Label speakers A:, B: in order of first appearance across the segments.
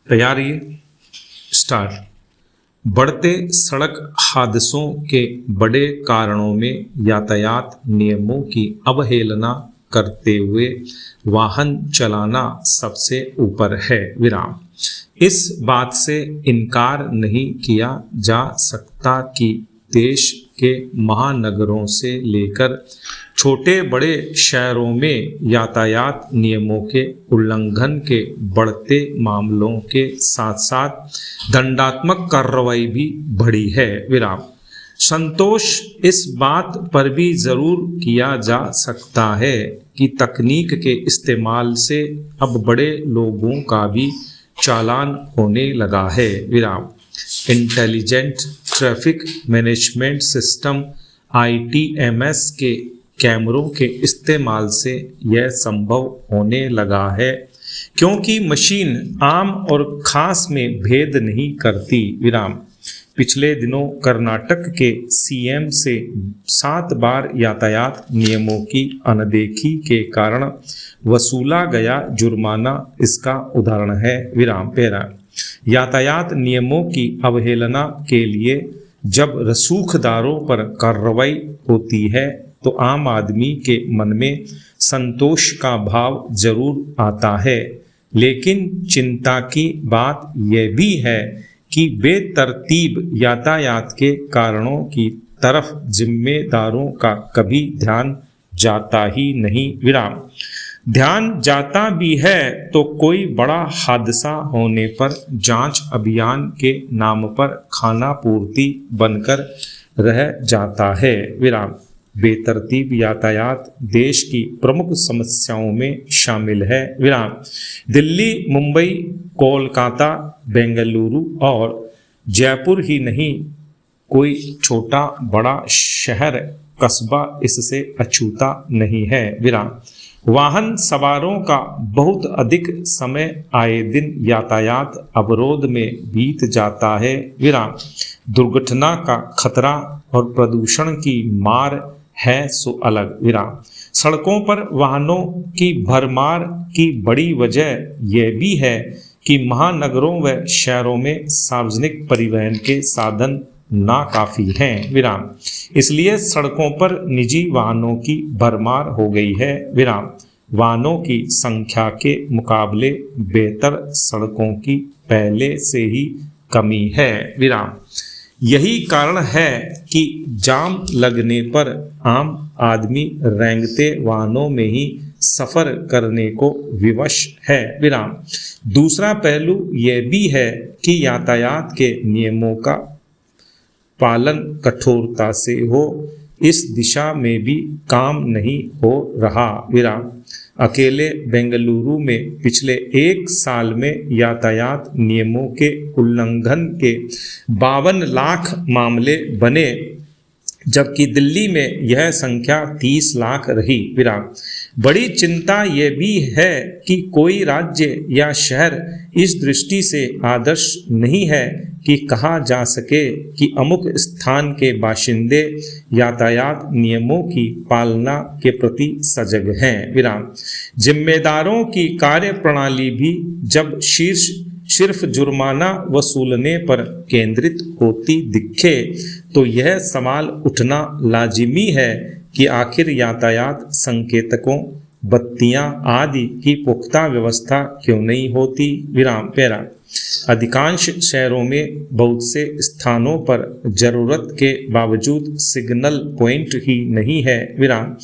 A: तैयारी स्टार्ट। बढ़ते सड़क हादसों के बड़े कारणों में यातायात नियमों की अवहेलना करते हुए वाहन चलाना सबसे ऊपर है। विराम। इस बात से इनकार नहीं किया जा सकता कि देश के महानगरों से लेकर छोटे बड़े शहरों में यातायात नियमों के उल्लंघन के बढ़ते मामलों के साथ साथ दंडात्मक कार्रवाई भी बढ़ी है। विराम। संतोष इस बात पर भी जरूर किया जा सकता है कि तकनीक के इस्तेमाल से अब बड़े लोगों का भी चालान होने लगा है। विराम। Intelligent traffic management system ITMS के कैमरों के इस्तेमाल से यह संभव होने लगा है, क्योंकि मशीन आम और खास में भेद नहीं करती। विराम। पिछले दिनों कर्नाटक के CM से 7 बार यातायात नियमों की अनदेखी के कारण वसूला गया जुर्माना इसका उदाहरण है। विराम। पैरा। यातायात नियमों की अवहेलना के लिए जब रसूखदारों पर कार्रवाई होती है तो आम आदमी के मन में संतोष का भाव जरूर आता है, लेकिन चिंता की बात यह भी है कि बेतरतीब यातायात के कारणों की तरफ जिम्मेदारों का कभी ध्यान जाता ही नहीं। विराम। ध्यान जाता भी है तो कोई बड़ा हादसा होने पर जांच अभियान के नाम पर खाना पूर्ति बनकर रह जाता है। विराम। बेतरतीब यातायात देश की प्रमुख समस्याओं में शामिल है। विराम। दिल्ली, मुंबई, कोलकाता, बेंगलुरु और जयपुर ही नहीं, कोई छोटा बड़ा शहर कस्बा इससे अछूता नहीं है। विराम। वाहन सवारों का बहुत अधिक समय आए दिन यातायात अवरोध में बीत जाता है। विराम। दुर्घटना का खतरा और प्रदूषण की मार है सो अलग। विराम। सड़कों पर वाहनों की भरमार की बड़ी वजह यह भी है कि महानगरों व शहरों में सार्वजनिक परिवहन के साधन नाकाफी हैं। विराम। इसलिए सड़कों पर निजी वाहनों की भरमार हो गई है। विराम। वाहनों की संख्या के मुकाबले बेहतर सड़कों की पहले से ही कमी है। विराम। यही कारण है कि जाम लगने पर आम आदमी रेंगते वाहनों में ही सफर करने को विवश है। विराम। दूसरा पहलू यह भी है कि यातायात के नियमों का पालन कठोरता से हो, इस दिशा में भी काम नहीं हो रहा। विराम। अकेले बेंगलुरु में पिछले 1 साल में यातायात नियमों के उल्लंघन के 52 लाख मामले बने, जबकि दिल्ली में यह संख्या 30 लाख रही। विराम। बड़ी चिंता यह भी है कि कोई राज्य या शहर इस दृष्टि से आदर्श नहीं है कि कहा जा सके कि अमुक स्थान के बाशिंदे यातायात नियमों की पालना के प्रति सजग हैं। विराम। जिम्मेदारों की कार्यप्रणाली भी जब सिर्फ जुर्माना वसूलने पर केंद्रित होती दिखे तो यह सवाल उठना लाजिमी है कि आखिर यातायात संकेतकों, बत्तियां आदि की पुख्ता व्यवस्था क्यों नहीं होती। विराम। पैरा। अधिकांश शहरों में बहुत से स्थानों पर जरूरत के बावजूद सिग्नल पॉइंट ही नहीं है। विराम।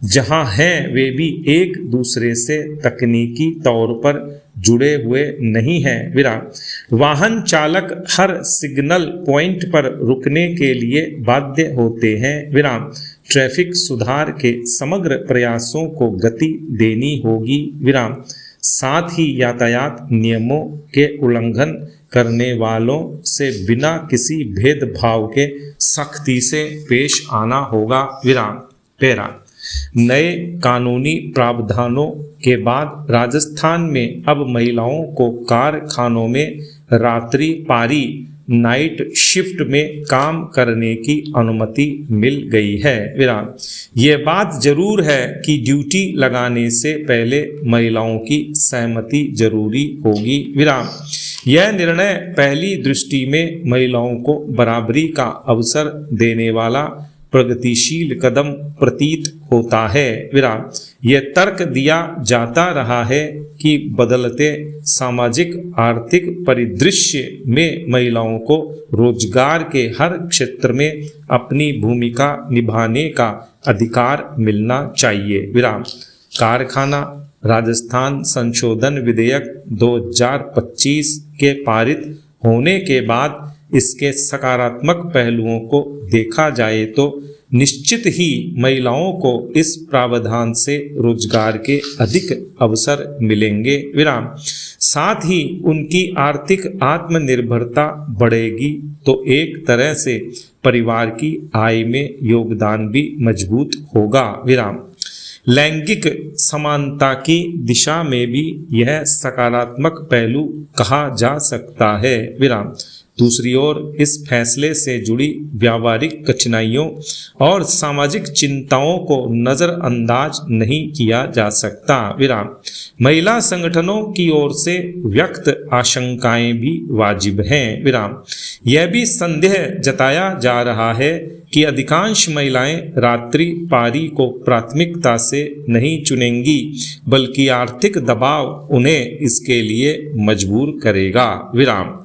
A: जहां हैं वे भी एक दूसरे से तकनीकी तौर पर जुड़े हुए नहीं हैं। विराम। वाहन चालक हर सिग्नल पॉइंट पर रुकने के लिए बाध्य होते हैं। विराम। ट्रैफिक सुधार के समग्र प्रयासों को गति देनी होगी। विराम। साथ ही यातायात नियमों के उल्लंघन करने वालों से बिना किसी भेदभाव के सख्ती से पेश आना होगा। विराम। पैरा। नए कानूनी प्रावधानों के बाद राजस्थान में अब महिलाओं को कारखानों में रात्रि पारी नाइट शिफ्ट में काम करने की अनुमति मिल गई है। विराम। ये बात जरूर है कि ड्यूटी लगाने से पहले महिलाओं की सहमति जरूरी होगी। विराम। यह निर्णय पहली दृष्टि में महिलाओं को बराबरी का अवसर देने वाला प्रगतिशील कदम प्रतीत होता है। विराम। यह तर्क दिया जाता रहा है कि बदलते सामाजिक आर्थिक परिदृश्य में महिलाओं को रोजगार के हर क्षेत्र में अपनी भूमिका निभाने का अधिकार मिलना चाहिए। विराम। कारखाना राजस्थान संशोधन विधेयक 2025 के पारित होने के बाद इसके सकारात्मक पहलुओं को देखा जाए तो निश्चित ही महिलाओं को इस प्रावधान से रोजगार के अधिक अवसर मिलेंगे। विराम। साथ ही उनकी आर्थिक आत्मनिर्भरता बढ़ेगी तो एक तरह से परिवार की आय में योगदान भी मजबूत होगा। विराम। लैंगिक समानता की दिशा में भी यह सकारात्मक पहलू कहा जा सकता है। विराम। दूसरी ओर इस फैसले से जुड़ी व्यावहारिक कठिनाइयों और सामाजिक चिंताओं को नज़रअंदाज नहीं किया जा सकता। विराम। महिला संगठनों की ओर से व्यक्त आशंकाएं भी वाजिब हैं। विराम। यह भी संदेह जताया जा रहा है कि अधिकांश महिलाएं रात्रि पारी को प्राथमिकता से नहीं चुनेंगी, बल्कि आर्थिक दबाव उन्हें इसके लिए मजबूर करेगा। विराम।